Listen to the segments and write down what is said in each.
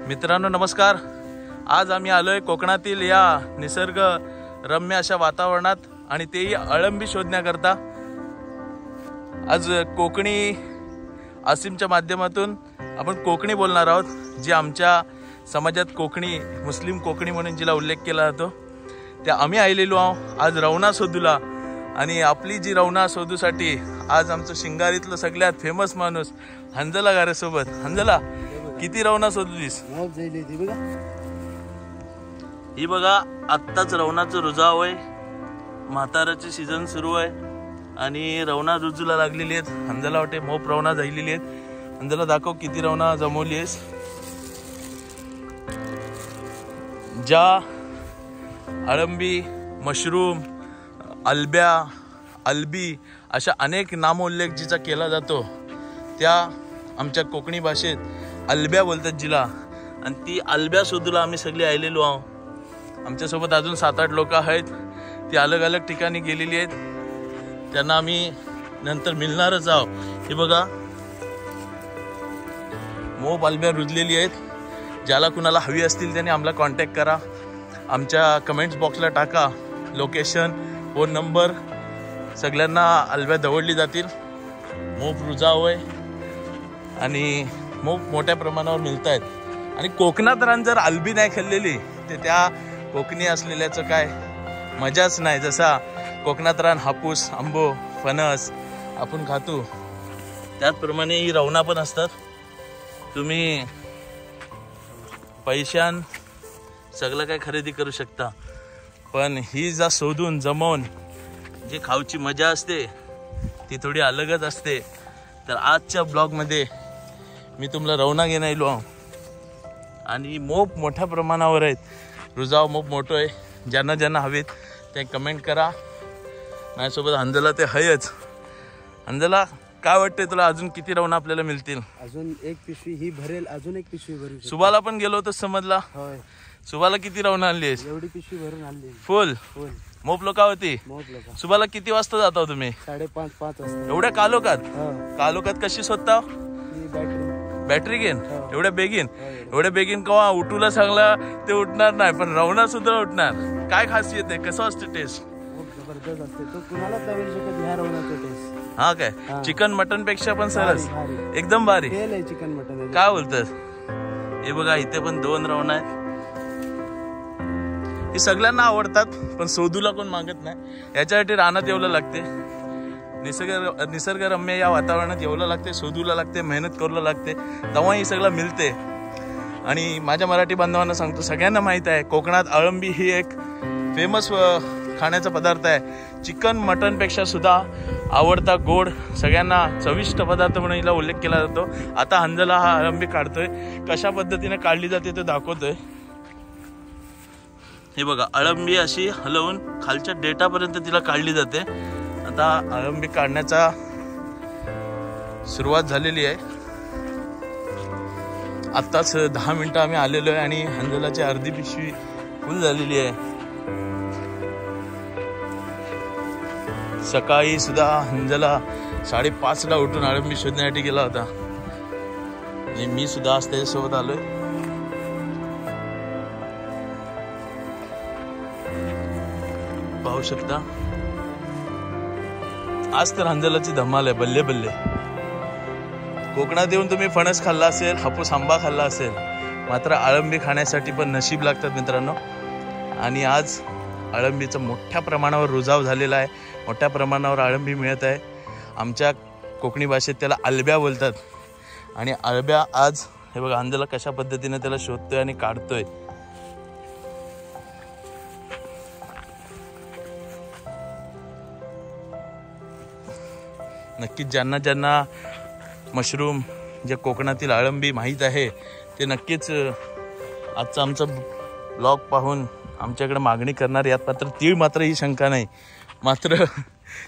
मित्रांनो नमस्कार। आज आम्ही आलोय कोकणातील या निसर्ग रम्य अशा वातावरणात आणि तेही अळंबी शोधण्याकरता। आज कोकणी आसिमच्या माध्यमातून आपण कोकणी बोलणार आहोत, जी आमच्या समाजात कोकणी मुस्लिम कोकणी म्हणून जिला उल्लेख केला जातो त्या आम्ही आलेलो आहोत आज रवना शोधूला। आणि आपली जी रवना शोधूसाठी आज आमचं शिंगारीतलं सगळ्यात फेमस माणूस हंजला गारेसोबत। हंजला किती रवना शोधलीस? ही बघा आत्ताच रवनाचं रुजाव आहे, म्हाताराचे सीझन सुरू आहे आणि रवना रुजूला लागलेली आहेत। हंजला वाटे मोप रवना झालेली आहेत। हंजला दाखव किती रवना जमवली आहेस। ज्या अळंबी, मशरूम, अलब्या, अलबी अशा अनेक नामोल्लेख जिचा केला जातो त्या आमच्या कोकणी भाषेत अलब्या बोलतात जिला। आणि ती अलब्या शोधूला आम्ही सगळे आलेलो आहोत। आमच्यासोबत अजून 7-8 लोक आहेत, ती अलग अलग ठिकाणी गेलेली आहेत, त्यांना आम्ही नंतर मिळणारच आहोत। हे बघा मोप अलब्या रुजलेली आहेत। ज्याला कुणाला हवी असतील त्यांनी आम्हाला कॉन्टॅक्ट करा, आमच्या कमेंट्स बॉक्सला टाका लोकेशन, फोन नंबर, सगळ्यांना अलब्या दवडली जातील। मोप रुजाव आहे आणि मोप मोठ्या प्रमाणावर मिळत आहेत। आणि कोकणात रान जर अलबी नाही खाल्लेली तर त्या कोकणी असलेल्याचं काय मजाच नाही। जसा कोकणात रान हापूस, आंबो, फणस आपण खातो त्याचप्रमाणे ही रवना पण असतात। तुम्ही पैशान सगळं काय खरेदी करू शकता, पण ही जा शोधून जमवून जी खाऊची मजा असते ती थोडी अलगच असते। तर आजच्या ब्लॉगमध्ये मी तुम्हाला रवना घेऊन आलो आहे आणि मोप मोठ्या प्रमाणावर आहेत, रुजाव मोप मोठं आहे। ज्यांना ज्यांना हवेत ते कमेंट करा। माझ्यासोबत हंजला ते हयच। हंजला काय वाटतंय तुला, अजून किती रवना आपल्याला मिळतील? अजून एक पिशवी ही भरेल, अजून एक पिशवी भरू। सुबाला पण गेलो होतो समजला? होय। सुबाला किती रवना आणलीस? एवढी पिशवी भरून आणली फुल फुल। मोप लोका होती? मोप लोक। सुबाला किती वाजता जाता तुम्ही? 5:30 वाजता। एवढ्या कालोखात? हा। कालोखात कशी शोधता? ही बॅटरी घेऊन एवढ्या बेगीन? एवढ्या बेगीन कवा उठूला सांगला ते उठणार नाही, पण रवना सुद्धा उठणार। काय खासियत आहे, कसं असतं टेस्ट? खूप जबरदस्त असते, तो कुणाला चालेल शकत ह्या रवनाचा टेस्ट। हा काय चिकन मटन पेक्षा पण सरस भारी। एकदम भारी तेल आहे चिकन मटन। काय बोलतस? हे बघा इथे पण 2 रवना आहेत। हे सगळ्यांना आवडतात पण शोधूला कोण मागत नाही। याच्यासाठी रानात यावं लागते, निसर्गरम्य या वातावरणात यावं लागते, शोधूला लागते, मेहनत करू लागते, तेव्हा ही सगळं मिळते। आणि माझ्या मराठी बांधवांना सांगतो, सगळ्यांना माहीत आहे कोकणात अळंबी ही एक फेमस खाण्याचा पदार्थ आहे। चिकन मटनपेक्षा सुद्धा आवडता गोड सगळ्यांना चविष्ट पदार्थ म्हणून हिला उल्लेख केला जातो। आता हंजला हा अळंबी काढतोय, कशा पद्धतीने काढली जाते ते दाखवतोय। हे बघा अळंबी अशी हलवून खालच्या डेटापर्यंत तिला काढली जाते। आता अळंबी काढण्याचा सुरुवात झालेली आहे। आत्ताच 10 मिनिटं आम्ही आलेलो आहे आणि हंजलाची अर्धी पिशवी फुल झालेली आहे। सकाळी सुद्धा हंजला 5:30ला उठून अळंबी शोधण्यासाठी गेला होता आणि मी सुद्धा आज त्याच्यासोबत आलोय। पाहू शकता आज तर हंजलाची धमाल आहे, बल्ले बल्ले। कोकणात येऊन तुम्ही फणस खाल्ला असेल, हापूस आंबा खाल्ला असेल, मात्र अळंबी खाण्यासाठी पण नशीब लागतात मित्रांनो। आणि आज अळंबीचा मोठ्या प्रमाणावर रुजाव झालेला आहे, मोठ्या प्रमाणावर अळंबी मिळत आहे। आमच्या कोकणी भाषेत त्याला अलब्या बोलतात। आणि अलब्या आज हे बघा हंजला कशा पद्धतीने त्याला शोधतोय आणि काढतोय। नक्कीच ज्यांना ज्यांना मशरूम जे कोकणातील अळंबी माहीत आहे ते नक्कीच आजचा आमचा ब्लॉग पाहून आमच्याकडे मागणी करणार। यात मात्र तीळ मात्र ही शंका नाही, मात्र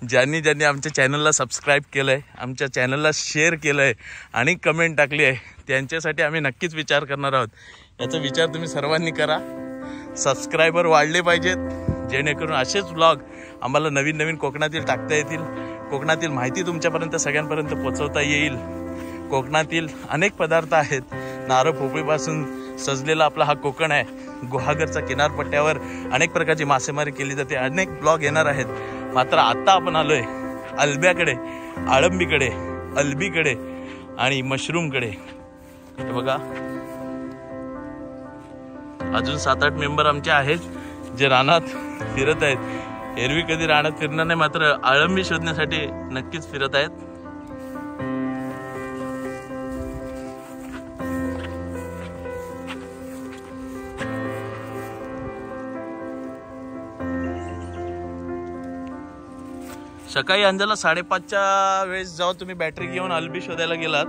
ज्यांनी ज्यांनी आमच्या चॅनलला सबस्क्राईब केलं आहे, आमच्या चॅनलला शेअर केलं आहे आणि कमेंट टाकली आहे त्यांच्यासाठी आम्ही नक्कीच विचार करणार आहोत। याचा विचार तुम्ही सर्वांनी करा। सबस्क्रायबर वाढले पाहिजेत जेणेकरून असेच ब्लॉग आम्हाला नवीन नवीन कोकणातील टाकता येतील, कोकणातील माहिती तुमच्यापर्यंत सगळ्यांपर्यंत पोहोचवता येईल। कोकणातील अनेक पदार्थ आहेत, नारळ पोपळीपासून सजलेला आपला हा कोकण आहे. गुहागरच्या किनारपट्ट्यावर अनेक प्रकारची मासेमारी केली जाते. अनेक ब्लॉग येणार आहेत. मात्र आता आपण आलोय अल्ब्याकडे, आळंबीकडे, अल्बीकडे आणि मशरूमकडे. हे बघा, अजून 7-8 मेंबर आमचे आहेत जे रानात फिरत आहेत. एरवी कधी रानात फिरणार नाही, मात्र आळंबी शोधण्यासाठी नक्कीच फिरत आहेत. सकाळी अंजला 5:30च्या वेळेस जेव्हा तुम्ही बॅटरी घेऊन अल्बी शोधायला गेलात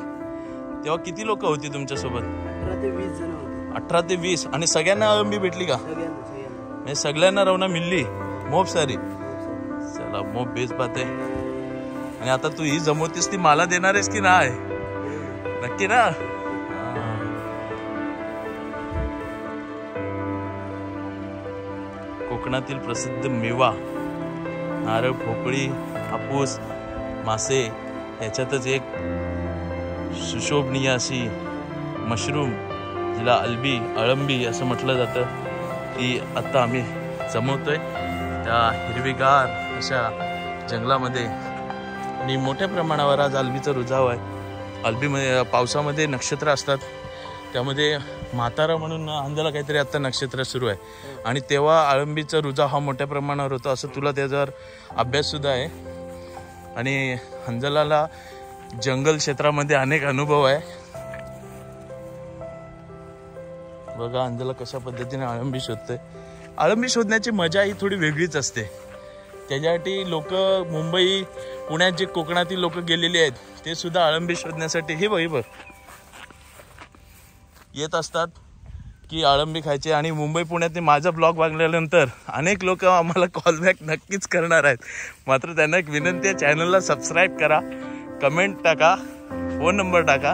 तेव्हा किती लोक होती तुमच्यासोबत? 18 ते 20 जण होते. 18 ते 20. आणि सगळ्यांना अळंबी भेटली का? म्हणजे सगळ्यांना रवना मिळली मोप सारी. चला, मोप बेस बात आहे. आणि आता तू ही जमवतीस ती मला देणार आहेस की नाही? नक्की ना? कोकणातील प्रसिद्ध मेवा, नारळ, भोपळी, हापूस, मासे, याच्यातच एक सुशोभनीय अशी मशरूम, जिला अल्बी, अळंबी असं म्हटलं जातं, ती आत्ता आम्ही जमवतोय त्या हिरवीगार अशा जंगलामध्ये. आणि मोठ्या प्रमाणावर आज अल्बीचा रुजाव आहे. अल्बीमध्ये पावसामध्ये नक्षत्र असतात, त्यामध्ये म्हातारा म्हणून अंधाला काहीतरी आत्ता नक्षत्र सुरू आहे. आणि तेव्हा अळंबीचा रुजाव हा मोठ्या प्रमाणावर होतो, असं तुला त्याच्यावर अभ्याससुद्धा आहे. आणि अंजलाला जंगल क्षेत्रामध्ये अनेक अनुभव आहे. बघा अंजला कशा पद्धतीने अळंबी शोधते. अळंबी शोधण्याची मजा ही थोडी वेगळीच असते. त्याच्यासाठी लोक मुंबई, पुण्यात जे कोकणातील लोक गेलेले आहेत ते सुद्धा अळंबी शोधण्यासाठी हे बघ येत असतात की अळंबी खायचे. आणि मुंबई, पुण्यात माझा ब्लॉग बघल्यानंतर अनेक लोक आम्हाला कॉलबॅक नक्कीच करणार आहेत. मात्र त्यांना एक विनंती आहे, चॅनलला सबस्क्राईब करा, कमेंट टाका, फोन नंबर टाका.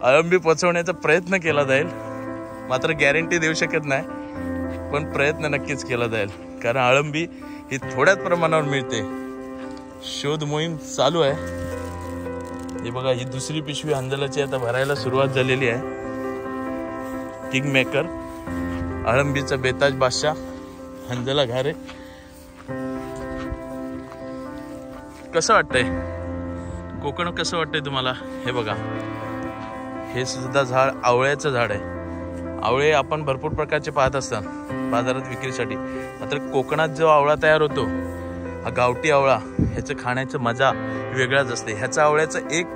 अळंबी पोचवण्याचा प्रयत्न केला जाईल. मात्र गॅरंटी देऊ शकत नाही, पण प्रयत्न नक्कीच केला जाईल. कारण अळंबी ही थोड्याच प्रमाणावर मिळते. शोध मोहीम चालू आहे. हे बघा, ही दुसरी पिशवी अंजलाची आता भरायला सुरुवात झालेली आहे. किंग मेकर, अळंबीचा बेताज बादशाह अंजला घारे. कसं वाटतंय कोकण? कसं वाटतंय तुम्हाला? हे बघा, हे सुद्धा झाड आवळ्याचं झाड आहे. आवळे आपण भरपूर प्रकारचे पाहत असतात बाजारात विक्रीसाठी. मात्र कोकणात जो आवळा तयार होतो, हा गावठी आवळा, ह्याचं खाण्याचं मजा वेगळाच असते. ह्याचा आवळ्याचं एक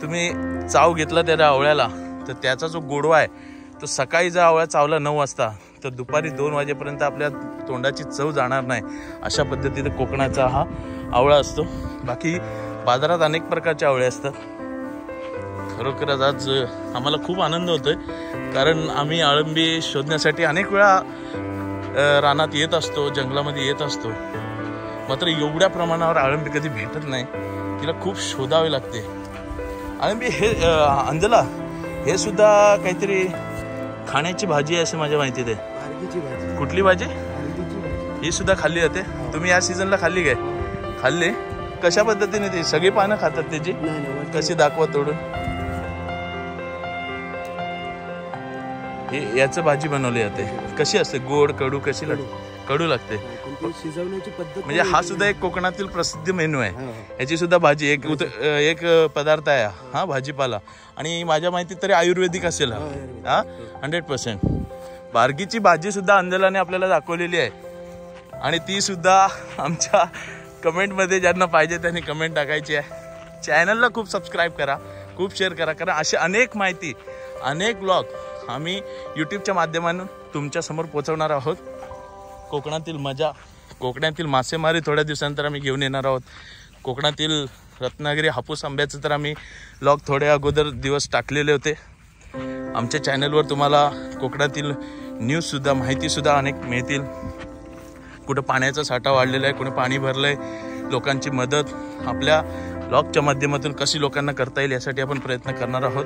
तुम्ही चाव घेतला त्या आवळ्याला, तर त्याचा जो गोडवा आहे तो सकाळी जर आवळा चावला 9 वाजता तर दुपारी 2 वाजेपर्यंत आपल्या तोंडाची चव जाणार नाही. अशा पद्धतीने कोकणाचा हा आवळा असतो. बाकी बाजारात अनेक प्रकारचे आवळे असतात. खरोखरच आज आम्हाला खूप आनंद होतोय, कारण आम्ही अळंबी शोधण्यासाठी अनेक वेळा रानात येत असतो, जंगलामध्ये येत असतो. मात्र एवढ्या प्रमाणावर अळंबी कधी भेटत नाही. तिला खूप शोधावे लागते. अळंबी हे अंजला, हे सुद्धा काहीतरी खाण्याची भाजी आहे असं माझ्या माहितीत आहे. कुठली भाजी? ही सुद्धा खाल्ली जाते. तुम्ही या सीझनला खाल्ली काय? खाल्ली. कशा पद्धतीने ती सगळी पानं खातात त्याची? कशी दाखवा तोडून. हे याचं भाजी बनवली जाते. कशी असते? गोड, कडू? कशी लागते? कडू लागते. शिजवण्याची पद्धत म्हणजे हा सुद्धा एक कोकणातील प्रसिद्ध मेनू आहे. याची सुद्धा भाजी एक पदार्थ आहे हा, भाजीपाला. आणि माझ्या माहितीत तरी आयुर्वेदिक असेल हा 100%. बार्गीची भाजी सुद्धा अंजलाने आपल्याला दाखवलेली आहे. आणि ती सुद्धा आमच्या कमेंटमध्ये ज्यांना पाहिजे त्यांनी कमेंट टाकायची आहे. चॅनलला खूप सबस्क्राईब करा, खूप शेअर करा. कारण असे अनेक माहिती, अनेक ब्लॉग आम्ही यूट्यूबच्या माध्यमातून तुमच्यासमोर पोहोचवणार आहोत. कोकणातील मजा, कोकणातील मासेमारी थोड्या दिवसानंतर आम्ही घेऊन येणार आहोत. कोकणातील रत्नागिरी हापूस आंब्याचं तर आम्ही ब्लॉग थोडे अगोदर दिवस टाकलेले होते. आमच्या चॅनलवर तुम्हाला कोकणातील न्यूजसुद्धा, माहितीसुद्धा अनेक मिळतील. कुठं पाण्याचा साठा वाढलेला आहे, कुठं पाणी भरलं आहे, लोकांची मदत आपल्या ब्लॉगच्या माध्यमातून कशी लोकांना करता येईल यासाठी आपण प्रयत्न करणार आहोत.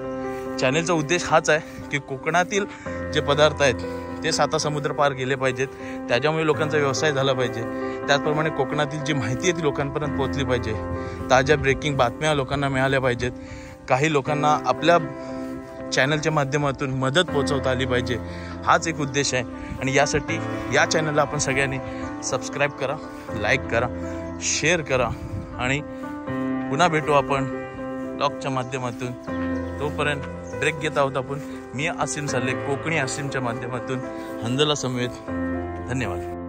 चॅनलचा उद्देश हाच आहे की कोकणातील जे पदार्थ आहेत ते 7 समुद्र पार गेले पाहिजेत. त्याच्यामुळे लोकांचा व्यवसाय झाला पाहिजे. त्याचप्रमाणे कोकणातील जी माहिती आहे ती लोकांपर्यंत पोहोचली पाहिजे. ताज्या ब्रेकिंग बातम्या लोकांना मिळाल्या पाहिजेत. काही लोकांना आपल्या चॅनलच्या माध्यमातून मदत पोहोचवता आली पाहिजे, हाच एक उद्देश आहे. आणि यासाठी या चॅनलला आपण सगळ्यांनी सबस्क्राईब करा, लाईक करा, शेअर करा. आणि पुन्हा भेटू आपण ब्लॉगच्या माध्यमातून. तोपर्यंत ब्रेक घेत आहोत आपण. मी आसिम साले, कोकणी आसिमच्या माध्यमातून हंजला समवेत. धन्यवाद.